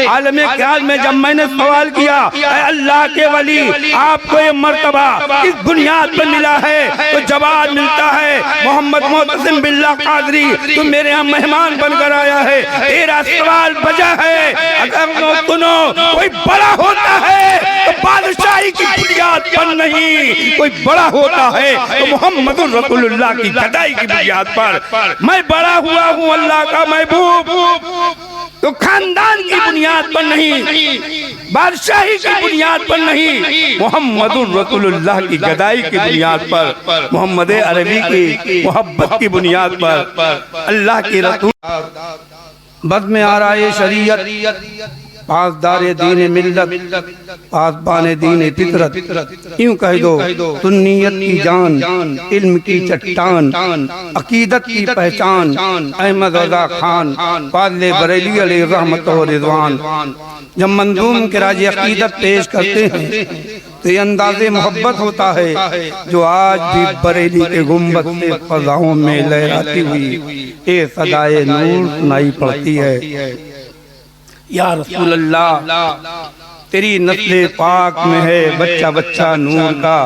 आलम क़यामत में जब मैंने सवाल किया अल्लाह के वली आपको ये मर्तबा किस बुनियाद पर मिला है, तो जवाब मिलता है मोहम्मद मोहतसिम बिल्लाह कादरी तू मेरे यहाँ मेहमान बनकर आया है, तेरा सवाल वजह है अगर सुनो कोई बड़ा होता है तो बादशाही की बुनियाद पर नहीं, कोई बड़ा होता है तो मोहम्मद रसूलुल्लाह की गदाई की बुनियाद पर। मैं बड़ा हुआ हूँ अल्लाह का महबूब तो खानदान की बुनियाद पर नहीं, बादशाही की बुनियाद पर नहीं, मोहम्मद रसूलुल्लाह की गदाई की बुनियाद पर, मोहम्मद अरबी की मोहब्बत की बुनियाद पर अल्लाह की रसूल बद में आ रहा है शरीयत पासदारे दीन मिल्लत पासबाने दीन फितरत। यूं कह दो सुन्नियत की जान, इल्म की चट्टान, अकीदत की पहचान, अहमद रज़ा खान फाज़िल बरेली अलैहि रहमत व रिज़वान। जब मंजूम के राज अकीदत पेश करते हैं तो ये अंदाज़े मोहब्बत होता है जो आज भी बरेली के गुंबद से फ़ज़ाओं में लहराती हुई ए सदाए नूर सुनाई पड़ती है। या रसूल अल्लाह तेरी नस्ल पाक में है बच्चा बच्चा नूर का,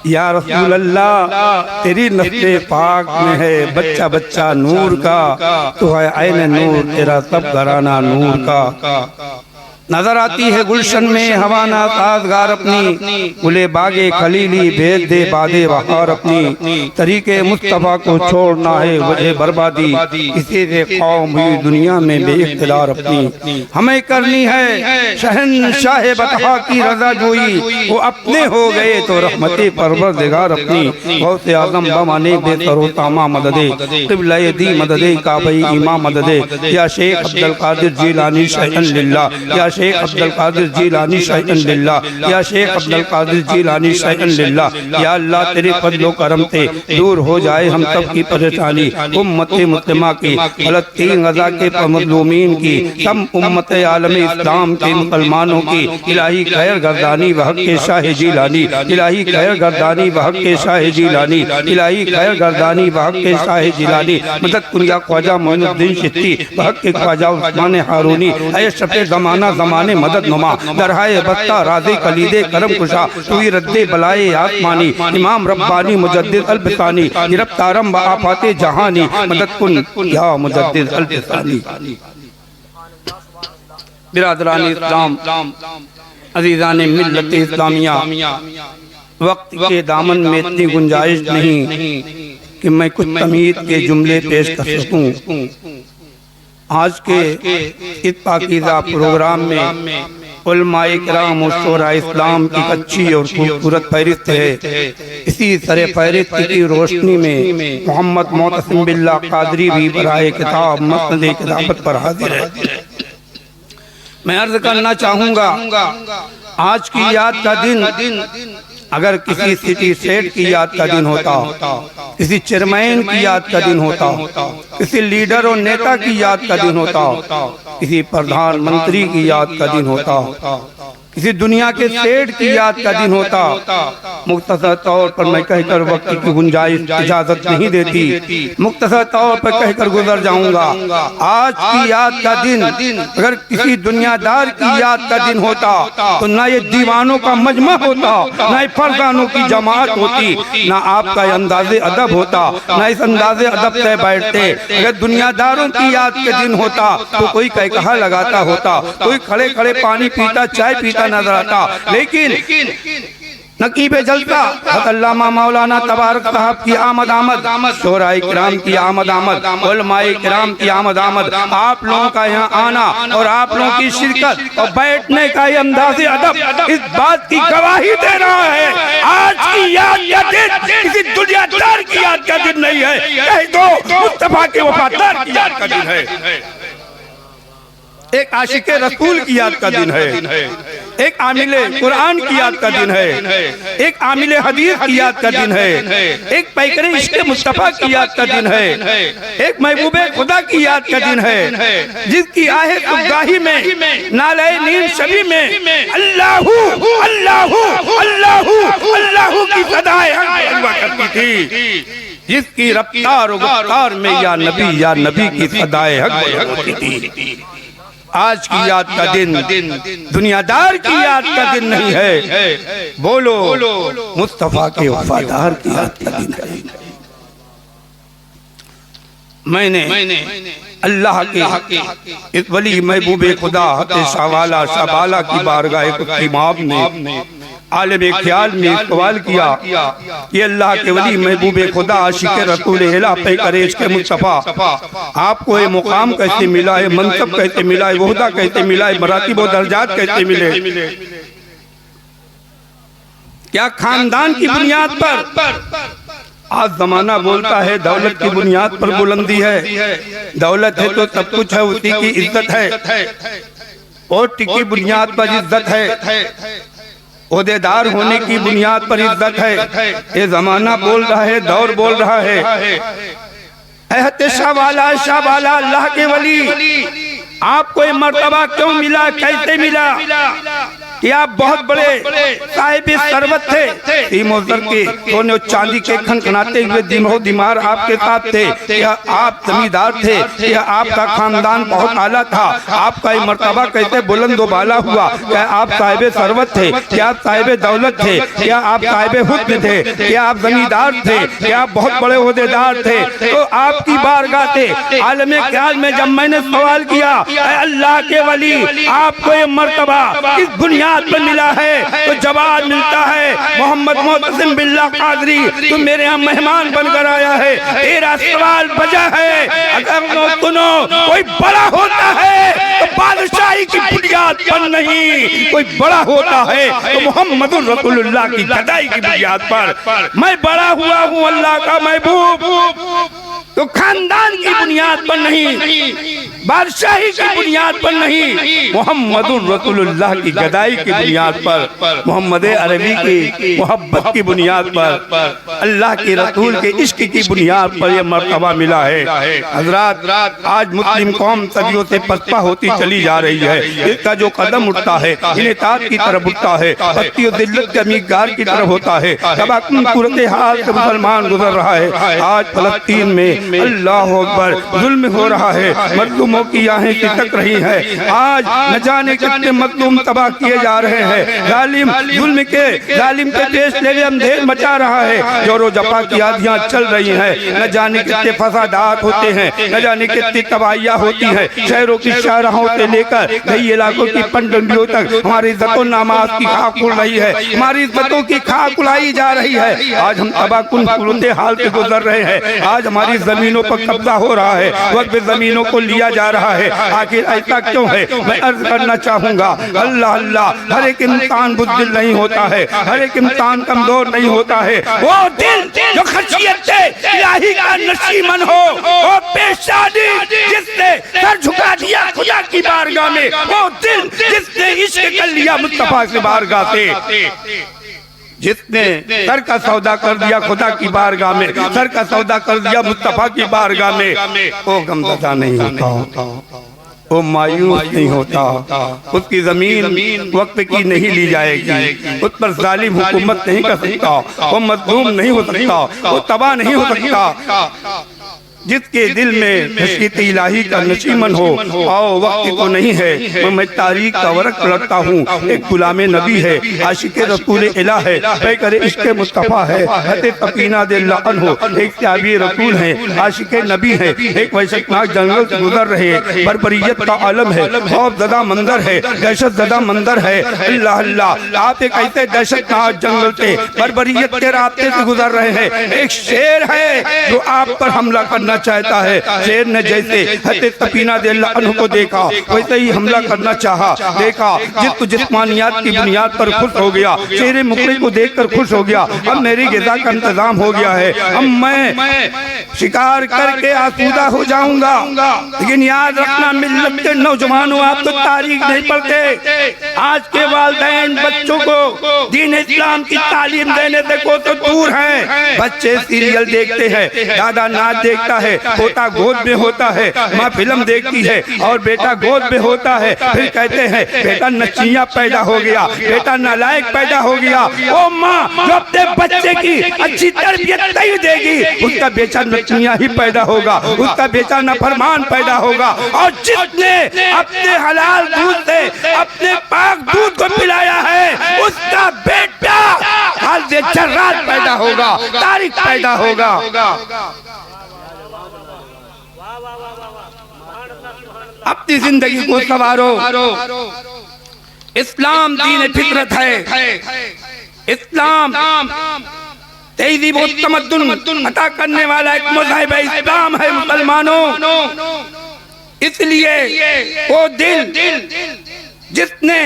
या रसूल अल्लाह तेरी नस्ल पाक में है बच्चा बच्चा नूर का, तो है ऐन नूर तेरा सब घराना नूर का। नजर आती है गुलशन में हवाना साजगार अपनी, गुले बागे खलीली भेज दे बादे बहार अपनी, तरीके मुस्तफा को छोड़ना है वजह बर्बादी, इसी से कौम हुई दुनिया में बेइख्तियार अपनी। हमें करनी है शहंशाह बतहा की रजा जोई, वो अपने हो गए तो रहमते परवरदिगार अपनी। गौसे आज़म बमाने बेसरो तामा मददे क़िबला दी मददे काबई इमाम मददे, या शेख अब्दुल कादिर जीलानी शैअन लिल्लाह, या शेख अब्दुल कादिर जीलानी शैअन लिल्लाह, या शेख अब्दुल कादिर जीलानी शैअन लिल्लाह। या अल्लाह तेरे फज़ल करम से दूर हो जाए हम सब की परेशानी, उम्मत मुस्लिमा की फ़लस्तीन गज़ा के मज़लूमीन की, सब उम्मत आलम इस्लाम के मुसलमानों की इलाही खैर गर्दानी वहक के शाह जीलानी, इलाही खैर गर्दानी वहक के शाह जीलानी, इलाही खैर गर्दानी वहक के शाह जीलानी। मदद कुनिया ख्वाजा मोइनुद्दीन चिश्ती वहक के ख्वाजा उस्मान हारूनी, ऐ शफ़े ज़माना ज़माने मदद नुमा, दरहाए बस्ता राज़े कलीदे करम कुशा, तुई रद्दे बलाए आसमानी, इमाम रब्बानी मुजद्दिद अल-बिसानी, गिरफ्तारम व आफाते जहानी, मदद कुन या मुजद्दिद अल-बिसानी। बिरादरान इस्लाम अज़ीज़ान मिल्लत इस्लामिया, वक्त के दामन में इतनी गुंजाइश नहीं कि मैं कुछ तमीज़ के जुमले पेश कर सकूं। आज के इस पाकीज़ा प्रोग्राम में उलमाए किराम और शोरा इस्लाम की अच्छी और खूबसूरत फहरिस्त है। इसी सरे फहरिस्त की रोशनी में मोहम्मद मोहतसिम बिल्लाह कादरी भी बराए किताब मसनद किताबत पर हाजिर है। मैं अर्ज करना चाहूँगा आज की याद का दिन अगर किसी सिटी सेट की याद का दिन होता, किसी चेयरमैन की याद का दिन होता, किसी लीडर और नेता की याद का दिन होता, किसी प्रधानमंत्री की याद का दिन होता, किसी दुनिया के सेठ की याद का दिन होता, मुख्तसर तौर पर मैं कहकर वक्त की गुंजाइश इजाजत नहीं देती, मुख्तसर तौर पर कहकर गुजर जाऊंगा। आज की याद का दिन अगर किसी दुनियादार की याद का दिन होता तो ना ये दीवानों का मजमा होता, ना ये फरजानों की जमात होती, ना आपका अंदाज़े अदब होता, ना इस अंदाज़े अदब से बैठते। अगर दुनियादारों की याद का दिन होता तो कोई कहकहा लगाता होता, कोई खड़े खड़े पानी पीता चाय पीता नजर आता, लेकिन नकीबे जलता अल्लामा मौलाना तबारक साहब की आमद, शोराए किराम की आमद, उलमाए किराम की आमद, आप लोगों का यहाँ आना और आप लोगों की शिरकत और बैठने का ये अंदाज़े अदब इस बात की गवाही दे रहा है। आज की याद का दिन किसी दुनियादार की याद का दिन नहीं है, कह दो मुस्तफा के वफादार की याद का दिन है, एक आशिक रसूल की याद का दिन है, एक आमिले कुरान की याद का दिन है, एक आमिले हदीस की याद का दिन है, एक पैकरे इश्क़ मुस्तफा की याद का दिन है, एक महबूबे खुदा की याद का दिन है, जिसकी आहे सुगाही में नाले नील शबी में अल्लाहू अल्लाहू अल्लाहू अल्लाहू की सदाएं हुआ करती थी, जिसकी रफ्तार और गुफ्तार में या नबी की सदाएं हक होती थी। आज की याद का दिन दुनियादार की याद का दिन नहीं है, बोलो मुस्तफा के वफादार की याद का दिन है। मैंने अल्लाह के इस वली महबूबे खुदा शाहवाला शाहबाला की बारगाह इमाम ने आलम ख्याल में सवाल किया कि अल्लाह के वली महबूबे खुदा आशिक रसूल इलाह पे करेज के मुस्तफा, आपको ये मुकाम कैसे मिला है, मनसब कैसे मिला है, वहदा कैसे मिला है, मरातिब और दर्जात कैसे मिले? क्या खानदान की बुनियाद पर? आज जमाना बोलता है दौलत की बुनियाद पर बुलंदी है, दौलत है तो सब कुछ है, उसी की इज्जत है, और टिकी बुनियाद पर इज्जत है, ओहदेदार होने की बुनियाद पर इज्जत है। ये जमाना बोल रहा है, दौर बोल रहा है। एहते शाहवाला शाहबाला अल्लाह के वली, आपको ये मर्तबा क्यों मिला, कैसे मिला? कि आप बहुत बड़े साहिब सरवत थे, तीमोजर के सोने और चांदी के खनखनाते हुए दिनों दिमार आपके साथ थे। क्या आप जमींदार थे? क्या आपका खानदान बहुत आला था? आपका ये मर्तबा कैसे बुलंद बाला हुआ? क्या आप साहिब सरवत थे? क्या आप साहिब दौलत थे? क्या आप साहिब हुस्न थे? क्या आप जमींदार थे? क्या आप बहुत बड़े ओहदेदार थे? तो आपकी बारगाह से आलम ख्याल में जब मैंने सवाल किया, अल्लाह के वली, आपको ये मर्तबा इस बुनियाद पर मिला है, तो जवाब मिलता है मोहम्मद मोहतसिम बिल्लाह कादरी, तुम मेरे यहाँ मेहमान बनकर आया है, तेरा सवाल बजा है। अगर सुनो, कोई बड़ा होता है तो बादशाही की बुनियाद पर नहीं, कोई बड़ा होता है तो मोहम्मद रसूलुल्लाह की गदाई की बुनियाद पर। मैं बड़ा हुआ हूँ अल्लाह का महबूब, तो खानदान की बुनियाद पर नहीं, बादशाही की बुनियाद पर नहीं, मोहम्मदुर रसूलुल्लाह की गदाई की बुनियाद पर, मोहम्मद अरबी की मोहब्बत की बुनियाद पर, अल्लाह के रसूल के इश्क की बुनियाद पर यह मर्तबा मिला है। हजरात, आज मुस्लिम कौम सदियों से पस्पा होती चली जा रही है। इसका जो कदम उठता है इनेतात की तरफ उठता है, पत्ती और दिल्लत के अमीरगार की तरफ होता है। तबाकुन सूरत हाल से मुसलमान गुजर रहा है। आज फलस्तीन में अल्लाह अकबर जुल्म हो रहा है, मजलूमों की आहें सिसक रही है। आज न जाने कितने मजलूम तबाह किए जा रहे हैं। जालिम जुल्म के जालिम के देश ले अंधेर मचा रहा है, जोरो जफा की आंधियां चल रही हैं। न जाने कितने फसादात होते हैं, न जाने कितनी तबाहियां होती हैं। शहरों की शाहराहों से लेकर कई इलाकों की पनडंडियों तक हमारी इज्जतों नामाज की खाक उड़ रही है, हमारी इज्जतों की खाक उड़ाई जा रही है। आज हम तबाकुन सूरत हाल से गुजर रहे हैं। आज हमारी जमीनों पर कब्जा हो रहा है, वक्त जमीनों को लिया जा रहा है। आखिर ऐसा क्यों है? मैं अर्ज करना चाहूंगा, अल्लाह अल्लाह, हर एक इंसान बुज़दिल नहीं होता है, हर एक इंसान कमजोर नहीं होता है। वो दिल जो खशियत से इलाही का नशीमन हो, वो पेशानी जिसने सर झुका दिया खुदा की बारगाह में, वो दिल जिसने इश्क कर लिया मुस्तफा की बारगाह से, जिसने सर का सौदा कर दिया खुदा की बारगाह में, सर का सौदा कर दिया मुस्तफा की बारगाह में, वो गमज़दा नहीं होता, वो मायूस नहीं होता। उसकी जमीन वक्त की नहीं ली जाएगी, उस पर जालिम हुकूमत नहीं कर सकता, वो मजलूम नहीं हो सकता, वो तबाह नहीं हो सकता। जिसके दिल में खशियत इलाही का नशीमन हो, आओ वक्त तो नहीं है, मैं तारीख का वर्क पलटता हूँ। एक गुलाम नबी है, आशिक रसूल इलाह है, पैकर इश्क मुस्तफ़ा है, हते तकीना दिल हो, एक ताबी रसूल है, आशिक नबी है। एक वहशतनाक जंगल से गुजर रहे, बर्बरियत का आलम है, खौफ ज़दा मंजर है, दहशत ज़दा मंजर है। अल्लाह अल्लाह, आप एक ऐसे दहशतनाक जंगल से बर्बरियत के रास्ते से गुजर रहे हैं। एक शेर है जो आप पर हमला करना चाहता है। शेर ने जैसे हते तकीना दिल को देखा, वैसे ही हमला करना चाहा। देखा जिसको जिस्मानियात की बुनियाद पर खुश हो गया, शेर मुकरे को देखकर खुश हो गया। अब मेरी ग़िज़ा का इंतजाम हो गया है, अब मैं शिकार करके आसूदा हो जाऊंगा। लेकिन याद रखना मिल्लत के नौजवानों, आप तो तारीख नहीं पढ़ते। आज के वालिदैन बच्चों को दीन इस्लाम की तालीम देने से को तो दूर हैं। बच्चे सीरियल देखते हैं, दादा नाच देखता है, है, पोता गोद में होता है, माँ फिल्म देखती है और बेटा गोद में होता है, फिर कहते हैं बेटा नचिया पैदा हो गया, बेटा नालायक पैदा हो गया। ओ माँ जो अपने बच्चे की अच्छी तरबियत नहीं देगी उसका बेटा नचिया ही पैदा होगा, उसका बेटा नाफरमान पैदा होगा। और जिसने अपने हलाल दूध से अपने पाक दूध को पिलाया है उसका बेटा हाल से जर्रात पैदा होगा, तारीख पैदा होगा। अपनी जिंदगी को संवारो। इस्लाम दीन फितरत है, इस्लाम तेज़ी व तमद्दुन अता करने वाला एक मज़हब इस्लाम है मुसलमानों। इसलिए वो दिल जिसने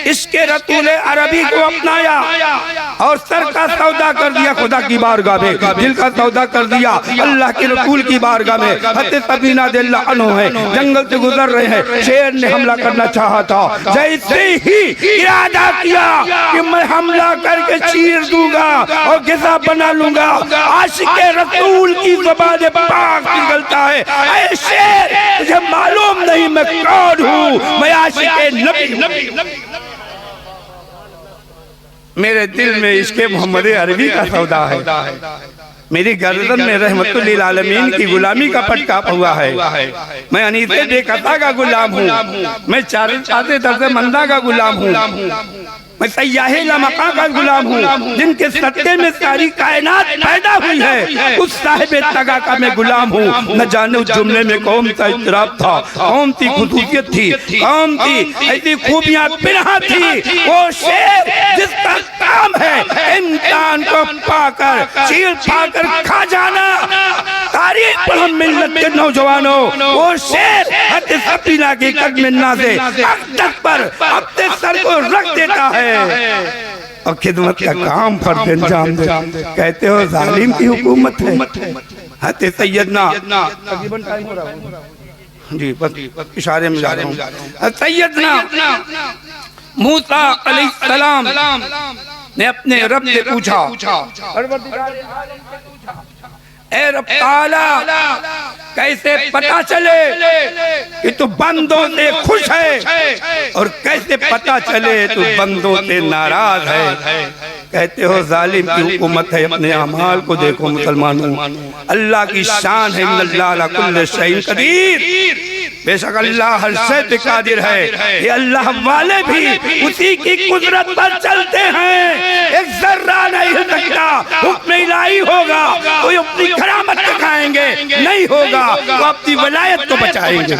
इश्क़े रसूल अरबी को अपनाया और सर का सौदा कर दिया खुदा की बारगाह में, दिल का सौदा कर दिया अल्लाह के रसूल की बारगाह में। हज़रत सफीना रज़ियल्लाहु अन्हा है, जंगल से गुजर रहे हैं, शेर ने हमला करना चाहा था। जैसे ही इरादा किया कि मैं हमला करके चीर दूंगा और ग़िज़ा बना लूंगा, आशिक़े रसूल की ज़बान पाक निकलता है, ऐ शेर तुझे मालूम नहीं मैं कौन हूँ, मैं आशिक़े मेरे दिल में इश्क़े मोहम्मद अरबी का सौदा है, मेरी गर्दन में रहमतुल आलमीन की गुलामी का पटका हुआ है। मैं अनीसे बेकता का गुलाम हूँ, मैं चाहते दर्द मंदा का गुलाम हूँ, मैं सयाहे लमका का गुलाम हूँ, जिनके सत्ते में सारी कायनात पैदा हुई है, उस साहिब तगा का मैं गुलाम हूँ। न जाने उस जुमले में कौन सा इत्तराब था, कौन सी खुसूसियत थी, कौन सी ऐसी खूबियाँ पिनहा थी। वो शेर जिसका काम है इंसान को पाकर चीर पाकर खा जाना। तारीख पर हम मिल्लत के नौजवानों, वो शेर हज़रत सफीना की कदम से अक़दस पर अपने सर को रख देता है और खिदमत का काम फर्ज़ अंजाम दे। कहते हो जालिम की हुकूमत है। हज़रत सैयदना जी बस इशारे में जा रहा हूँ, सैयदना मूसा अलैहिस्सलाम ने अपने रब से पूछा, ऐ रब ताला कैसे पता चले कि तू बंदों से खुश है और कैसे पता चले तू बंदों से नाराज है। कहते हो जालिम की हुकूमत है, अपने अमाल को देखो मुसलमानों। अल्लाह की शान है, इन्नल्लाह अला कुल्लि शैइन कदीर, बेशक अल्लाह हर शय पे कादिर है। ये अल्लाह वाले भी उसी की कुदरत पर चलते हैं, एक जर्रा नहीं हो सकता। हुक्म इलाही होगा कोई अपनी करामत दिखाएंगे, नहीं होगा वो अपनी वलायत को बचाएंगे।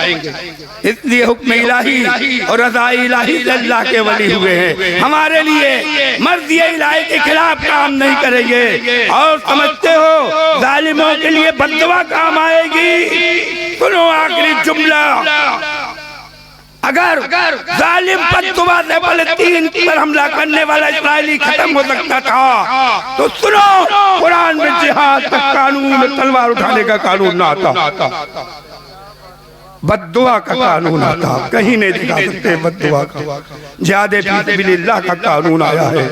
इसलिए हुक्म इलाही और रज़ा इलाही से अल्लाह के वली हुए हैं। हमारे लिए मर्ज़ी इलाही के खिलाफ काम नहीं करेंगे। और समझते हो जालिमों के लिए बद्दुआ काम आएगी। सुनो आखिरी जुमला, अगर जालिम बद्दुआ से फ़लस्तीन पर हमला करने वाला इस्राएली खत्म हो सकता था तो सुनो कुरान में जिहाद का कानून, तलवार उठाने का कानून ना आता, बद्दुआ का कानून आता। कहीं नहीं दिखा सकते बद्दुआ का, जिहादे फी सबिलिल्लाह का कानून आया है।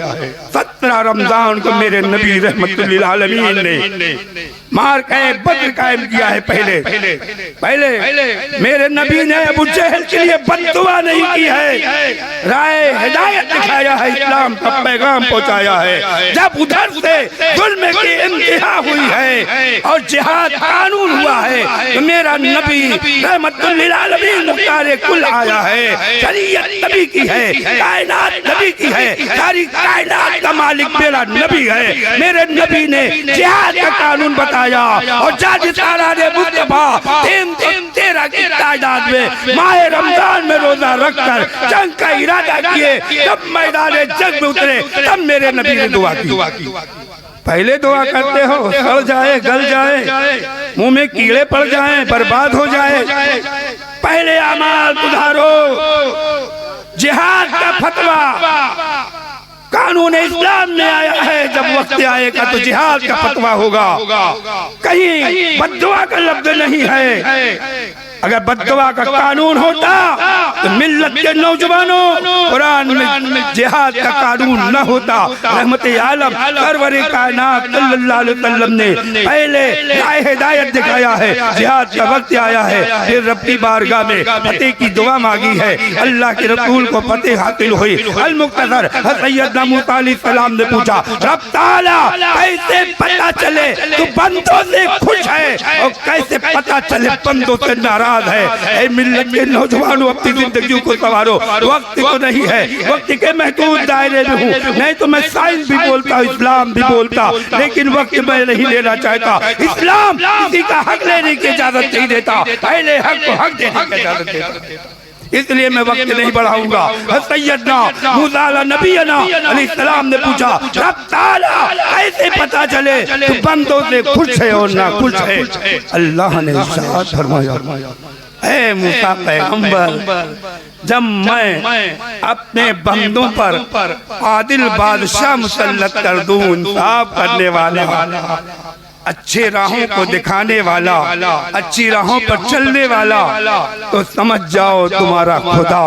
17 रमजान को मेरे नबी रहमतुल आलमीन ने मार के बद्र कायम किया है। पहले मेरे नबी ने अबू जहल के लिए बद्दुआ नहीं की है, राय हिदायत दिखाया है, इस्लाम का पैगाम पहुंचाया है। जब उधर से जुल्म की इंतहा हुई है और जिहाद कानून हुआ है तो मेरा नबी रहमतुल आलमीन मुख्तार कुल आया है। शरीयत नबी की है, कायनात नबी की है, सारी कायनात का मालिक मेरा नबी है। मेरे नबी ने जिहाद का कानून बताया और जाजी सारा ने मुस्तफा 313 की तादाद में माह रमजान में रोजा रखकर जंग का इरादा किए। जब मैदान जंग में उतरे तब मेरे नबी ने दुआ की। पहले दुआ करते हो सड़ जाए, गल जाए, मुंह में कीड़े पड़ जाएं, बर्बाद हो जाए। पहले अमाल सुधारो। जिहाद का फतवा कानून इस्लाम में आया है, जब वक्त आएगा तो जिहाद का फतवा होगा। कहीं बद्दुआ का लफ्ज नहीं है। अगर बददुआ का कानून होता तो मिल्लत के नौजवानों कुरान में जिहाद का कानून न होता। रहमत आलम सरवर कायनात सल्लल्लाहु अलैहि वसल्लम ने पहले हिदायत दिखाया है, जिहाद का वक्त आया है, फिर रब की बारगाह में फतेह की दुआ मांगी है। अल्लाह के रसूल को फतेह हासिल हुई। अल मुख्तसर सैयदना मूसा अलैहिस्सलाम ने पूछा, रब ताला कैसे पता चले तू बंदों से खुश है और कैसे पता चले बंदों से नाराज है। ऐ मिल्लत के नौजवानों, अपनी जिंदगी को संवारो। वक्त तो नहीं है, वक्त के महदूद दायरे में हूँ। नहीं तो मैं साइंस भी बोलता, इस्लाम भी बोलता, लेकिन वक्त मैं नहीं लेना चाहता। इस्लाम किसी का हक लेने की इजाजत नहीं देता, पहले हक को हक देने की इजाजत देता। इसलिए मैं वक्त नहीं बढ़ाऊंगा। सैयदना मूसा नबीना अलैहिस्सलाम ने पूछा, रब ताला ऐसे पता चले तू बंदों से खुश है और ना खुश है। अल्लाह ने इरशाद फरमाया, ऐ मूसा पैगंबर, जब मैं अपने बंदों पर आदिल बादशाह मुसल्लत कर दूं, इंसाफ करने वाला, अच्छे राहों को दिखाने वाला, अच्छी राहों पर चलने वाला, तो समझ जाओ तुम्हारा खुदा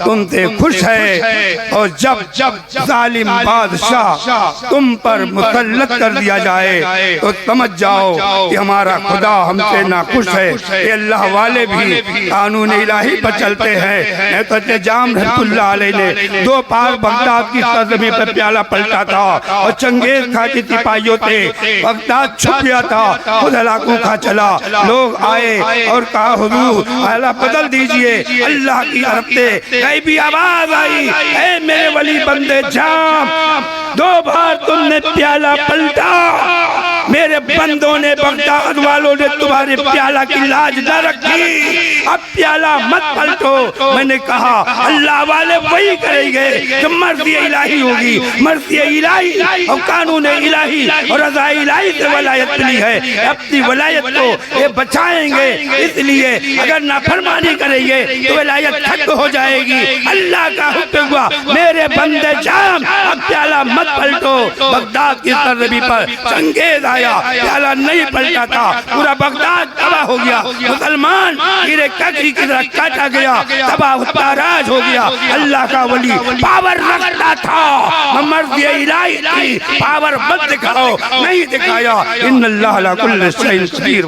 तुमसे खुश है। और जब जालिम बादशाह तुम पर मुसल्लत कर दिया जाए तो समझ जाओ कि हमारा खुदा हमसे नाखुश है। ये अल्लाह वाले भी कानून इलाही पर चलते हैं। तो जाम रहमतुल्लाह अलैह ने 2 बार बगदाद की सरजमी पर प्याला पलटा था और चंगेज खां के सिपाहियों से बगदाद गया था, खुद हलाकों का चला। लोग आए और कहा, हुजूर हालात बदल दीजिए। अल्लाह की तरफ से गैबी आवाज आई, ऐ मेरे वली बंदे जाम, 2 बार तुमने प्याला पलटा, मेरे बंदों ने, बगदाद वालों ने तुम्हारे प्याला की लाज न रखी, अब प्याला मत पलटो। मैंने कहा अल्लाह वाले वही करेंगे जो मर्ज़ी इलाही होगी। मर्ज़ी इलाही और कानून इलाही और रज़ा इलाही से वलायत मिली है, अपनी वलायत को ये बचाएंगे। इसलिए अगर नाफरमानी करेंगे तो वलायत खत्म हो जाएगी। अल्लाह का हुक्म हुआ, मेरे बंदे जाम, अब प्याला मत पलटो। बगदाद की सरजमी पर चंगेज आया, प्याला नहीं पलटा था, पूरा बगदाद तबाह हो गया। मुसलमान गिरे ककड़ी की तरह काटा गया, तबाह ताराज हो गया। अल्लाह का वली पावर रखता था, मर्ज़ी इलाही थी, पावर मत दिखाओ, नहीं दिखाया। इन्नल्लाह अला कुल्लि शैइन क़दीर।